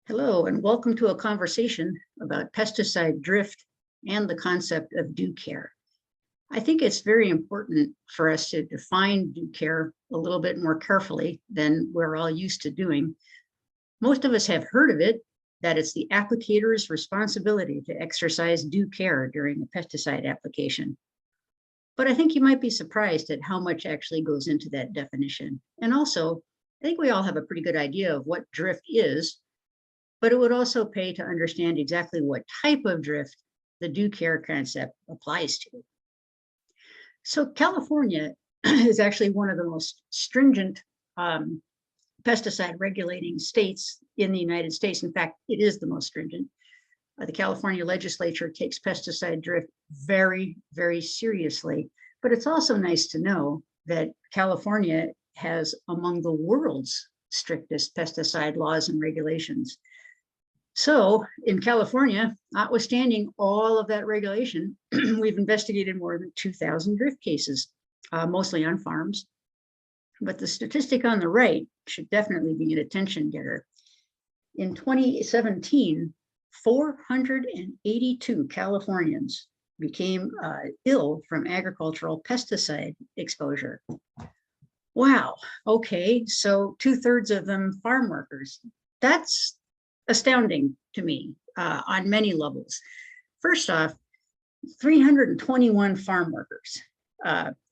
Hello, and welcome to a conversation about pesticide drift and the concept of due care. I think it's very important for us to define due care a little bit more carefully than we're all used to doing. Most of us have heard of it, that it's the applicator's responsibility to exercise due care during a pesticide application. But I think you might be surprised at how much actually goes into that definition. And also, I think we all have a pretty good idea of what drift is, but it would also pay to understand exactly what type of drift the due care concept applies to. So California is actually one of the most stringent pesticide regulating states in the United States. In fact, it is the most stringent. The California legislature takes pesticide drift very, very seriously. But it's also nice to know that California has among the world's strictest pesticide laws and regulations. So in California, notwithstanding all of that regulation, we've investigated more than 2,000 drift cases, mostly on farms. But the statistic on the right should definitely be an attention getter. In 2017, 482 Californians became ill from agricultural pesticide exposure. Wow, okay, so 2/3 of them farm workers. That's astounding to me on many levels. First off, 321 farm workers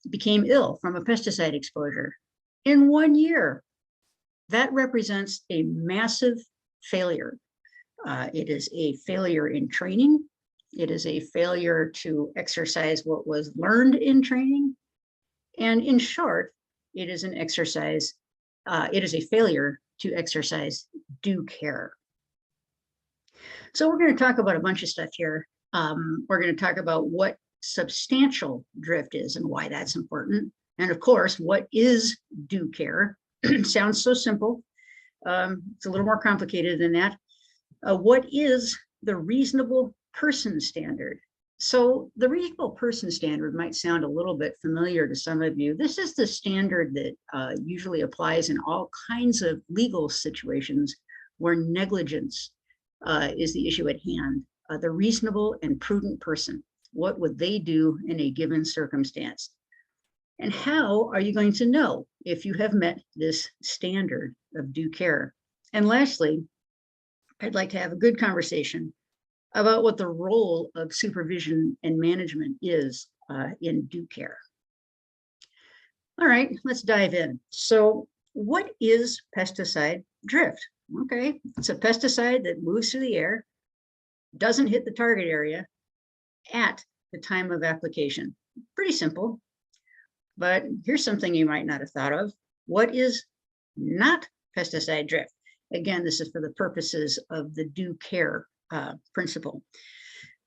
became ill from a pesticide exposure in 1 year. That represents a massive failure. It is a failure in training. It is a failure to exercise what was learned in training. And in short, it is an exercise, it is a failure to exercise due care. So we're going to talk about a bunch of stuff here. We're going to talk about what substantial drift is and why that's important. And of course, what is due care? Sounds so simple. It's a little more complicated than that. What is the reasonable person standard? So the reasonable person standard might sound a little bit familiar to some of you. This is the standard that usually applies in all kinds of legal situations where negligence is the issue at hand. The reasonable and prudent person, what would they do in a given circumstance? And how are you going to know if you have met this standard of due care? And lastly, I'd like to have a good conversation about what the role of supervision and management is in due care. All right, let's dive in. So what is pesticide drift? Okay, it's a pesticide that moves through the air, doesn't hit the target area at the time of application. Pretty simple, but here's something you might not have thought of. What is not pesticide drift? Again, this is for the purposes of the due care principle.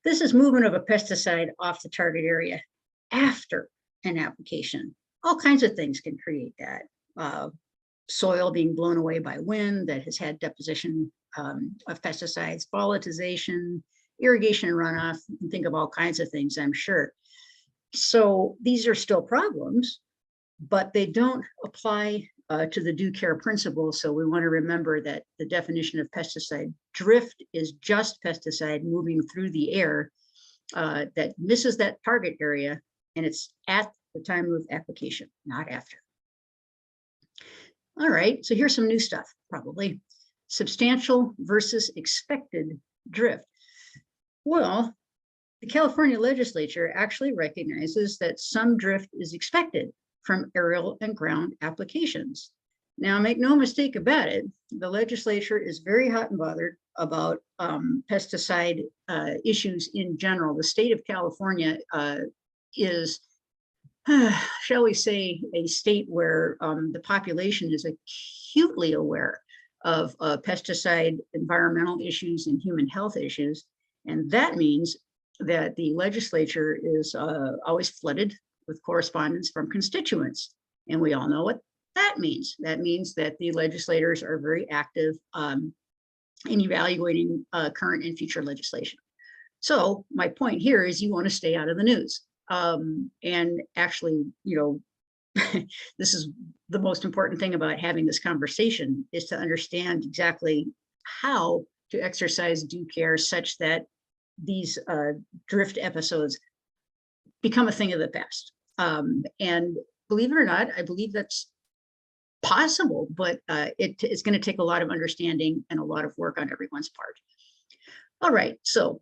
This is movement of a pesticide off the target area after an application. All kinds of things can create that. Soil being blown away by wind that has had deposition of pesticides, volatilization, irrigation runoff. You can think of all kinds of things, I'm sure. So these are still problems, but they don't apply to the due care principle. So we want to remember that the definition of pesticide drift is just pesticide moving through the air that misses that target area, and it's at the time of application, not after. All right, so here's some new stuff, probably. Substantial versus expected drift. Well, the California legislature actually recognizes that some drift is expected from aerial and ground applications. Now, make no mistake about it, the legislature is very hot and bothered about pesticide issues in general. The state of California is shall we say, a state where the population is acutely aware of pesticide environmental issues and human health issues. And that means that the legislature is always flooded with correspondence from constituents. And we all know what that means. That means that the legislators are very active in evaluating current and future legislation. So my point here is you want to stay out of the news. And actually, this is the most important thing about having this conversation, is to understand exactly how to exercise due care such that these drift episodes become a thing of the past. And believe it or not, I believe that's possible, but it's going to take a lot of understanding and a lot of work on everyone's part. All right, so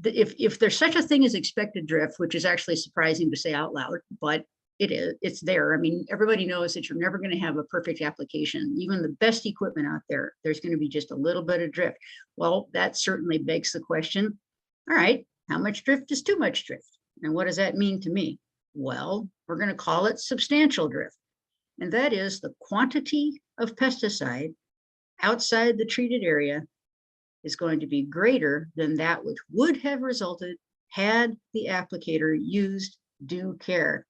if there's such a thing as expected drift, which is actually surprising to say out loud, but it's there. I mean, everybody knows that you're never going to have a perfect application. Even the best equipment out there, there's going to be just a little bit of drift. Well, that certainly begs the question, all right, how much drift is too much drift? And what does that mean to me? Well, we're going to call it substantial drift. And that is the quantity of pesticide outside the treated area is going to be greater than that which would have resulted had the applicator used due care.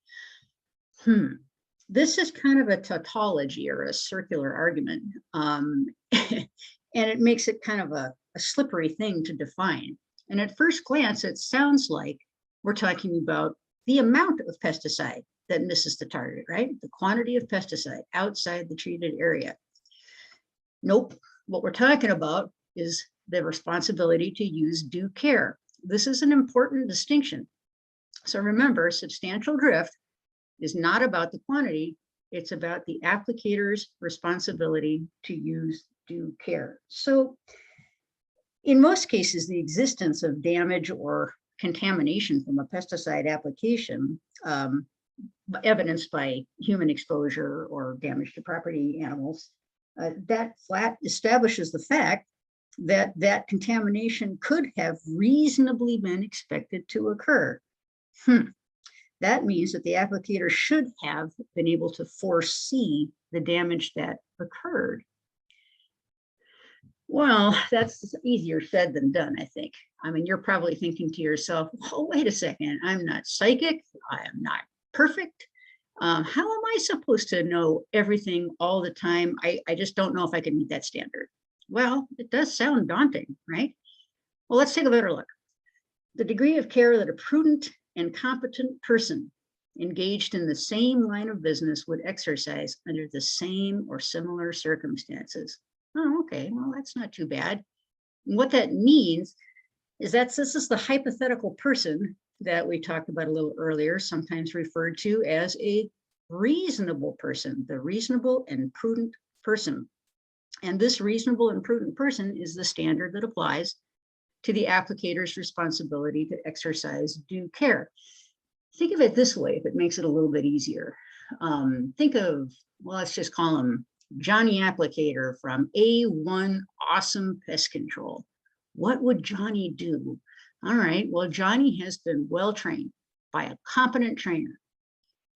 This is kind of a tautology or a circular argument, and it makes it kind of a slippery thing to define. And at first glance, it sounds like we're talking about the amount of pesticide that misses the target, right? The quantity of pesticide outside the treated area. Nope. What we're talking about is the responsibility to use due care. This is an important distinction. So remember, substantial drift is not about the quantity, it's about the applicator's responsibility to use due care. So in most cases, the existence of damage or contamination from a pesticide application, evidenced by human exposure or damage to property animals, that flat establishes the fact that that contamination could have reasonably been expected to occur. That means that the applicator should have been able to foresee the damage that occurred. Well, that's easier said than done, I think. I mean, you're probably thinking to yourself, oh, wait a second, I'm not psychic, I am not perfect. How am I supposed to know everything all the time? I just don't know if I can meet that standard. Well, it does sound daunting, right? Well, let's take a better look. The degree of care that a prudent and competent person engaged in the same line of business would exercise under the same or similar circumstances. Oh, okay, well, that's not too bad. And what that means is that this is the hypothetical person that we talked about a little earlier, sometimes referred to as a reasonable person, the reasonable and prudent person. And this reasonable and prudent person is the standard that applies to the applicator's responsibility to exercise due care. Think of it this way, if it makes it a little bit easier. Think of, well, let's just call him Johnny Applicator from A1 Awesome Pest Control. What would Johnny do? All right, well, Johnny has been well trained by a competent trainer,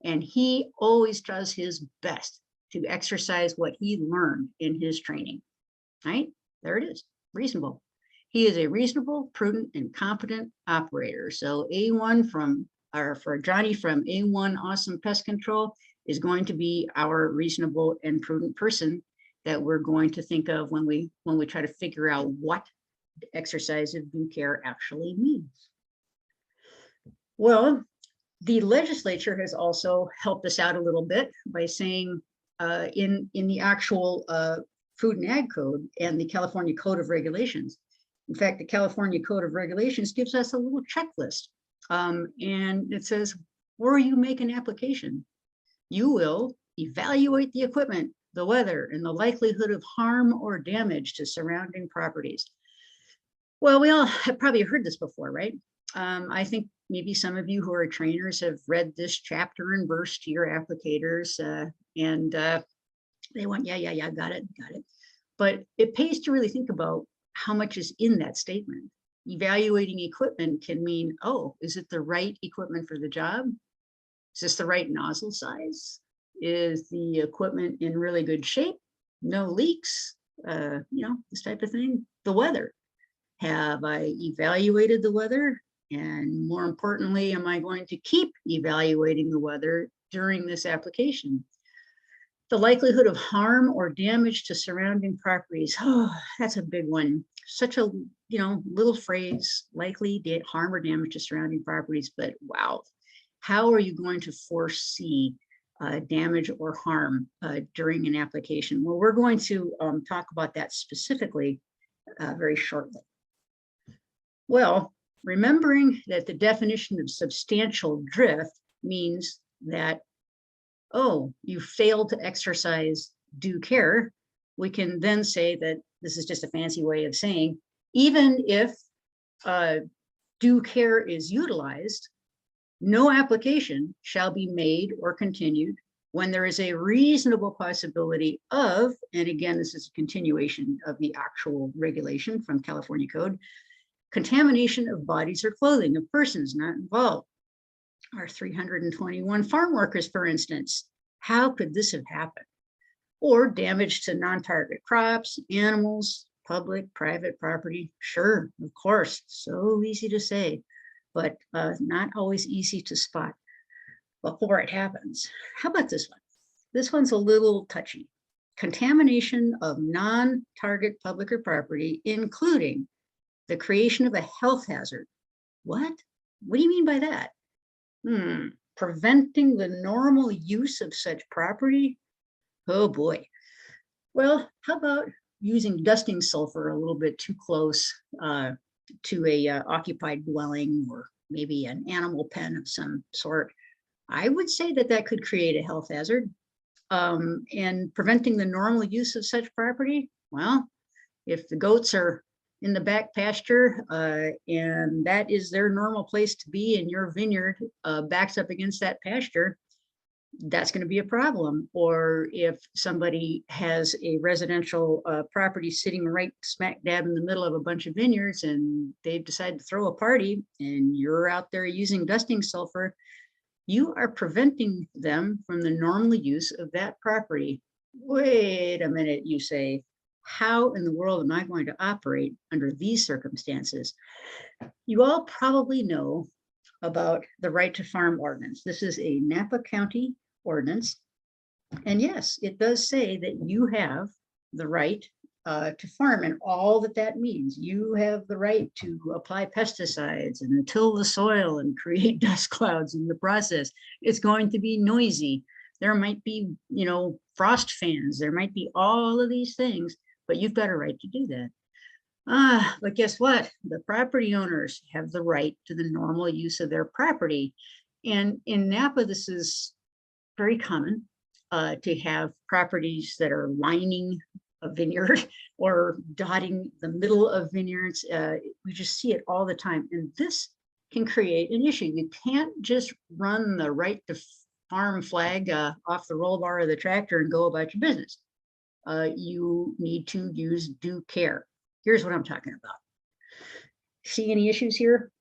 and he always does his best to exercise what he learned in his training, right? There it is, reasonable. He is a reasonable, prudent, and competent operator. So A1 for Johnny from A1 Awesome Pest Control is going to be our reasonable and prudent person that we're going to think of when we try to figure out what exercise of due care actually means. Well, the legislature has also helped us out a little bit by saying in the actual Food and Ag Code and the California Code of Regulations. In fact, the California Code of Regulations gives us a little checklist, and it says, where you make an application, you will evaluate the equipment, the weather, and the likelihood of harm or damage to surrounding properties. Well, we all have probably heard this before, right? I think maybe some of you who are trainers have read this chapter and verse to your applicators, and they went, yeah, got it. But it pays to really think about how much is in that statement. Evaluating equipment can mean, oh, is it the right equipment for the job? Is this the right nozzle size? Is the equipment in really good shape? No leaks? This type of thing. The weather. Have I evaluated the weather? And more importantly, am I going to keep evaluating the weather during this application? The likelihood of harm or damage to surrounding properties. Oh, that's a big one. Such a little phrase, likely harm or damage to surrounding properties, but wow. How are you going to foresee damage or harm during an application? Well, we're going to talk about that specifically very shortly. Well, remembering that the definition of substantial drift means that, oh, you failed to exercise due care, we can then say that this is just a fancy way of saying, even if due care is utilized, no application shall be made or continued when there is a reasonable possibility of, and again, this is a continuation of the actual regulation from California Code, contamination of bodies or clothing of persons not involved. Our 321 farm workers, for instance, how could this have happened? Or damage to non-target crops, animals, public, private property. Sure, of course, so easy to say, but not always easy to spot before it happens. How about this one? This one's a little touchy. Contamination of non-target public or property, including the creation of a health hazard. What? What do you mean by that? Preventing the normal use of such property? Oh boy. Well, how about using dusting sulfur a little bit too close to a occupied dwelling or maybe an animal pen of some sort? I would say that that could create a health hazard. And preventing the normal use of such property, well, if the goats are in the back pasture and that is their normal place to be, and your vineyard backs up against that pasture, that's going to be a problem. Or if somebody has a residential property sitting right smack dab in the middle of a bunch of vineyards and they've decided to throw a party and you're out there using dusting sulfur, you are preventing them from the normal use of that property. Wait a minute, you say, how in the world am I going to operate under these circumstances? You all probably know about the right to farm ordinance. This is a Napa County ordinance. And yes, it does say that you have the right to farm, and all that that means. You have the right to apply pesticides and till the soil and create dust clouds in the process. It's going to be noisy. There might be, frost fans. There might be all of these things, but you've got a right to do that. But guess what? The property owners have the right to the normal use of their property. And in Napa, this is very common to have properties that are lining a vineyard or dotting the middle of vineyards. We just see it all the time. And this can create an issue. You can't just run the right to farm flag off the roll bar of the tractor and go about your business. You need to use due care. Here's what I'm talking about. See any issues here?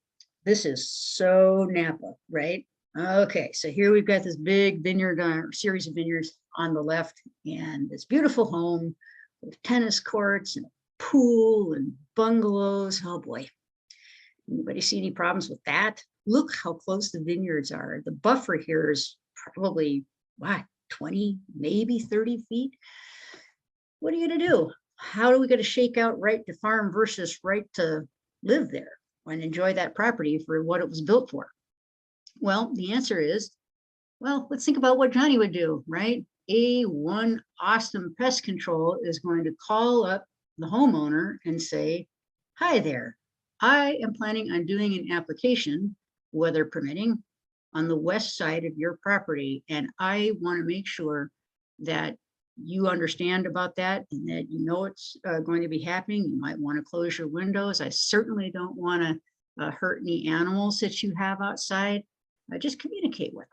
This is so Napa, right? Okay, so here we've got this big vineyard, series of vineyards on the left, and this beautiful home with tennis courts and a pool and bungalows. Oh boy, anybody see any problems with that? Look how close the vineyards are. The buffer here is probably, what, 20, maybe 30 feet? What are you gonna do? How are we gonna shake out right to farm versus right to live there and enjoy that property for what it was built for? Well, the answer is, well, let's think about what Johnny would do, right? One awesome pest control is going to call up the homeowner and say, hi there, I am planning on doing an application, weather permitting, on the west side of your property. And I want to make sure that you understand about that and that you know it's going to be happening. You might want to close your windows. I certainly don't want to hurt any animals that you have outside. Just communicate with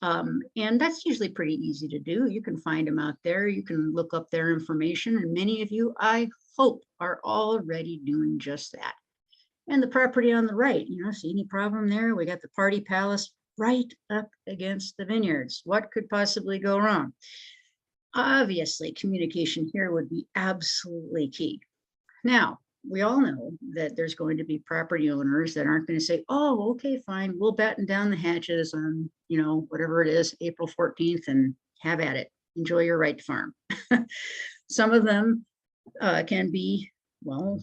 them. And that's usually pretty easy to do. You can find them out there. You can look up their information. And many of you, I hope, are already doing just that. And the property on the right, see any problem there? We got the party palace right up against the vineyards. What could possibly go wrong? Obviously, communication here would be absolutely key. Now, we all know that there's going to be property owners that aren't going to say, oh, okay, fine, we'll batten down the hatches on, whatever it is, April 14th, and have at it. Enjoy your right to farm. Some of them can be, well,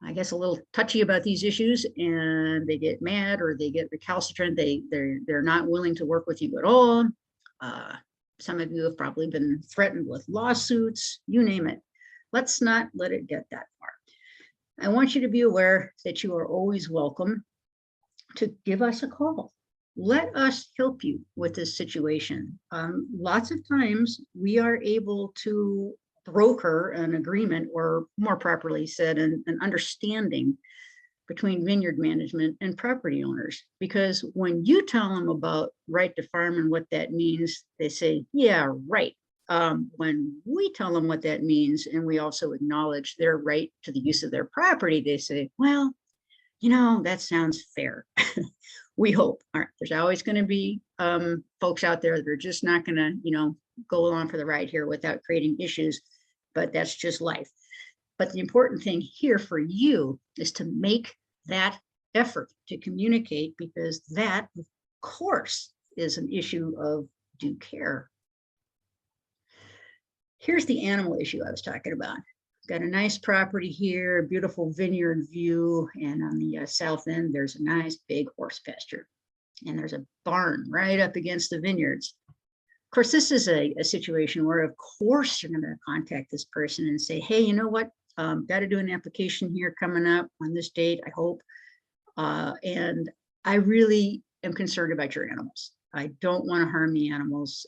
I guess a little touchy about these issues, and they get mad or they get recalcitrant. They're not willing to work with you at all. Some of you have probably been threatened with lawsuits, you name it. Let's not let it get that far. I want you to be aware that you are always welcome to give us a call. Let us help you with this situation. Lots of times we are able to broker an agreement, or more properly said, an understanding between vineyard management and property owners. Because when you tell them about right to farm and what that means, they say, yeah, right. When we tell them what that means, and we also acknowledge their right to the use of their property, they say, well, that sounds fair. We hope. All right, there's always going to be folks out there that are just not going to, go along for the ride here without creating issues, but that's just life. But the important thing here for you is to make that effort to communicate, because that, of course, is an issue of due care. Here's the animal issue I was talking about. Got a nice property here, beautiful vineyard view, and on the south end, there's a nice big horse pasture. And there's a barn right up against the vineyards. Of course, this is a situation where, of course, you're going to contact this person and say, hey, you know what? Got to do an application here coming up on this date, I hope. And I really am concerned about your animals. I don't want to harm the animals.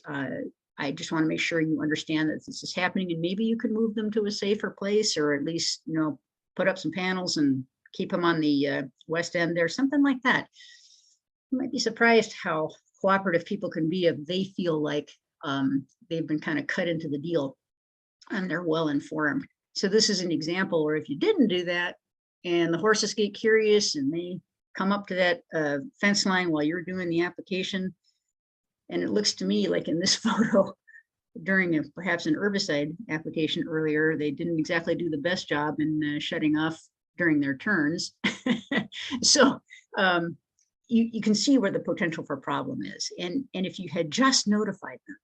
I just want to make sure you understand that this is happening, and maybe you can move them to a safer place, or at least, put up some panels and keep them on the west end there, something like that. You might be surprised how cooperative people can be if they feel like they've been kind of cut into the deal and they're well informed. So this is an example where if you didn't do that and the horses get curious and they come up to that fence line while you're doing the application, and it looks to me like in this photo, during perhaps an herbicide application earlier, they didn't exactly do the best job in shutting off during their turns. So you can see where the potential for problem is. And if you had just notified them,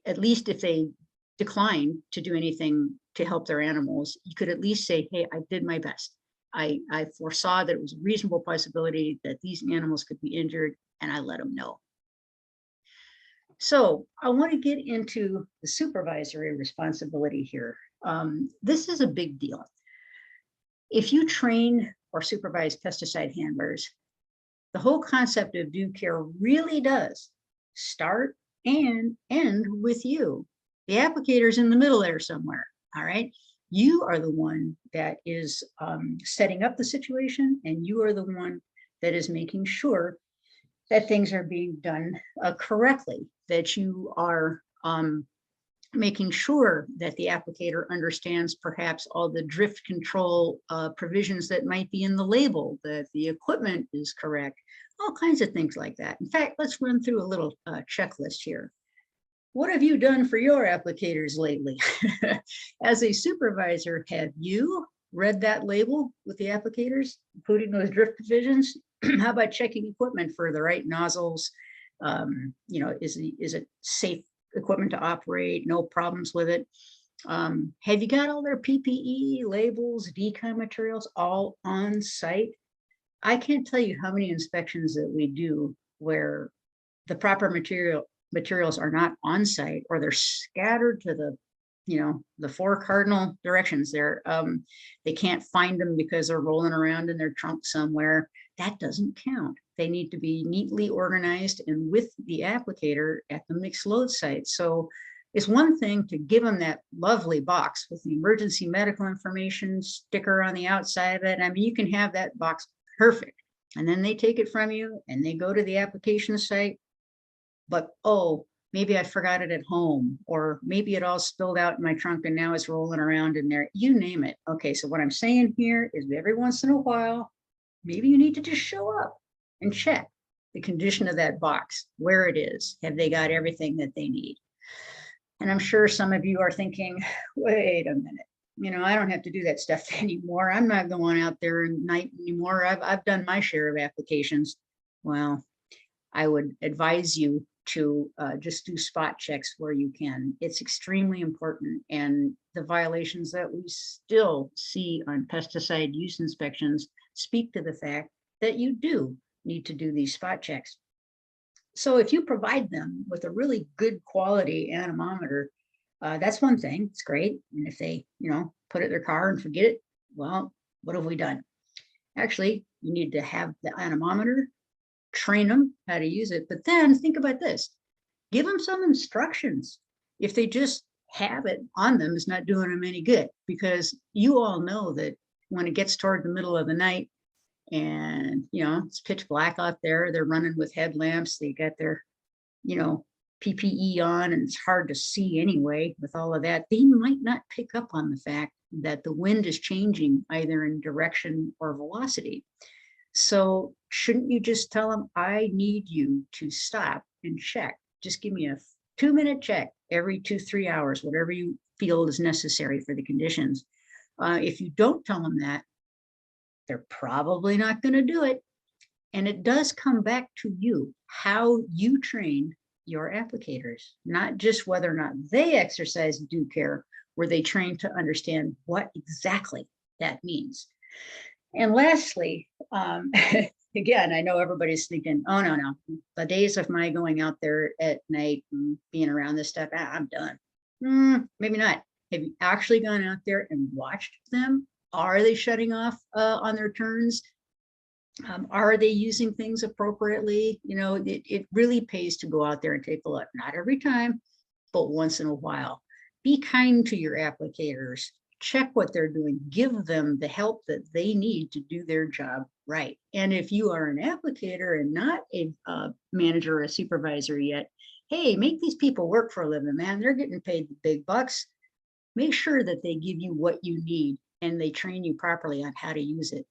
at least if they declined to do anything to help their animals, you could at least say, hey, I did my best. I foresaw that it was a reasonable possibility that these animals could be injured, and I let them know. So I want to get into the supervisory responsibility here. This is a big deal. If you train or supervise pesticide handlers, the whole concept of due care really does start and end with you. The applicator's in the middle there somewhere, all right? You are the one that is setting up the situation, and you are the one that is making sure that things are being done correctly, that you are making sure that the applicator understands perhaps all the drift control provisions that might be in the label, that the equipment is correct, all kinds of things like that. In fact, let's run through a little checklist here. What have you done for your applicators lately? As a supervisor, have you read that label with the applicators, including those drift provisions? How about checking equipment for the right nozzles? Is it safe equipment to operate? No problems with it? Have you got all their PPE, labels, decon materials all on site? I can't tell you how many inspections that we do where the proper materials are not on site, or they're scattered to the four cardinal directions there. They can't find them because they're rolling around in their trunk somewhere. That doesn't count. They need to be neatly organized and with the applicator at the mixed load site. So it's one thing to give them that lovely box with the emergency medical information sticker on the outside of it. I mean, you can have that box perfect, and then they take it from you and they go to the application site. But, oh, maybe I forgot it at home, or maybe it all spilled out in my trunk and now it's rolling around in there. You name it. Okay, so what I'm saying here is every once in a while, maybe you need to just show up and check the condition of that box, where it is. Have they got everything that they need? And I'm sure some of you are thinking, wait a minute, I don't have to do that stuff anymore. I'm not going out there at night anymore. I've done my share of applications. Well, I would advise you to just do spot checks where you can. It's extremely important. And the violations that we still see on pesticide use inspections speak to the fact that you do need to do these spot checks. So if you provide them with a really good quality anemometer, that's one thing. It's great. And if they, put it in their car and forget it, well, What have we done? Actually, you need to have the anemometer, train them how to use it, but then think about this. Give them some instructions. If they just have it on them, it's not doing them any good, because you all know that when it gets toward the middle of the night and, you know, it's pitch black out there, they're running with headlamps, they got their, you know, PPE on, and it's hard to see anyway with all of that, they might not pick up on the fact that the wind is changing either in direction or velocity. So shouldn't you just tell them, I need you to stop and check. Just give me a 2-minute check every 2-3 hours, whatever you feel is necessary for the conditions. If you don't tell them that, they're probably not going to do it. And it does come back to you, how you train your applicators, not just whether or not they exercise due care, were they trained to understand what exactly that means. And lastly, again, I know everybody's thinking, oh, no, the days of my going out there at night and being around this stuff, I'm done. Maybe not. Have you actually gone out there and watched them? Are they shutting off on their turns? Are they using things appropriately? You know, it really pays to go out there and take a look. Not every time, but once in a while. Be kind to your applicators. Check what they're doing. Give them the help that they need to do their job right. And if you are an applicator and not a manager or a supervisor yet, hey, make these people work for a living, man. They're getting paid the big bucks. Make sure that they give you what you need and they train you properly on how to use it.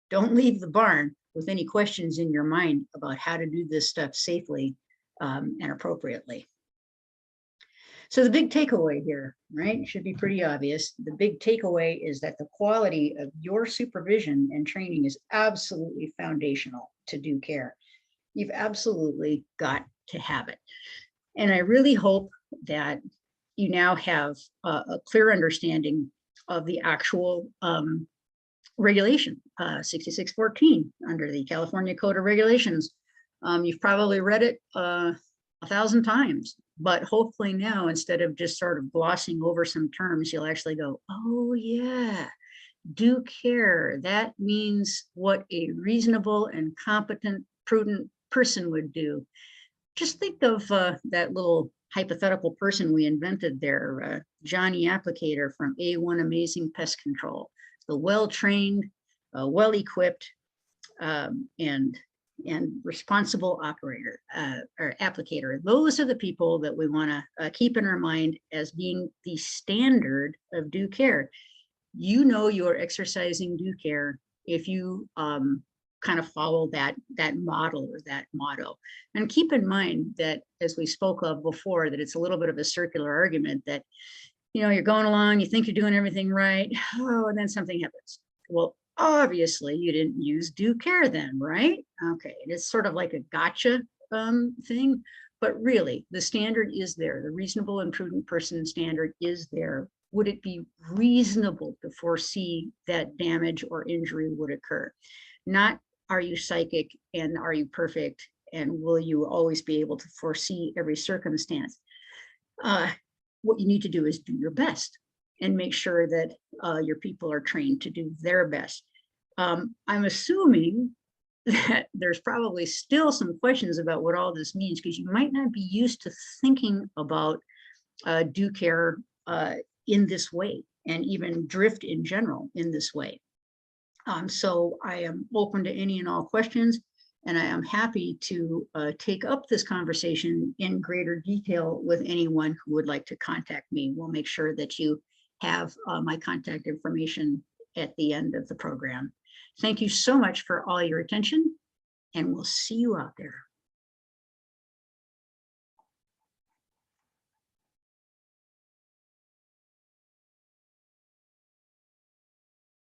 Don't leave the barn with any questions in your mind about how to do this stuff safely and appropriately. So the big takeaway here, right, should be pretty obvious. The big takeaway is that the quality of your supervision and training is absolutely foundational to due care. You've absolutely got to have it. And I really hope that you now have a clear understanding of the actual regulation, 6614 under the California Code of Regulations. You've probably read it 1,000 times, but hopefully now, instead of just sort of glossing over some terms, you'll actually go, oh yeah, due care. That means what a reasonable and competent, prudent person would do. Just think of that little hypothetical person we invented there, Johnny Applicator from A1 Amazing Pest Control, the well-trained, well-equipped, and responsible operator or applicator. Those are the people that we want to keep in our mind as being the standard of due care. You know you're exercising due care if you kind of follow that model or that motto. And keep in mind that, as we spoke of before, that it's a little bit of a circular argument that, you know, you're going along, you think you're doing everything right, oh, and then something happens. Well, obviously you didn't use due care then, right? Okay, it's sort of like a gotcha thing, but really the standard is there. The reasonable and prudent person standard is there. Would it be reasonable to foresee that damage or injury would occur? Not, are you psychic and are you perfect and will you always be able to foresee every circumstance? What you need to do is do your best and make sure that your people are trained to do their best. I'm assuming that there's probably still some questions about what all this means, because you might not be used to thinking about due care in this way, and even drift in general in this way. So I am open to any and all questions, and I am happy to take up this conversation in greater detail with anyone who would like to contact me. We'll make sure that you have my contact information at the end of the program. Thank you so much for all your attention, and we'll see you out there.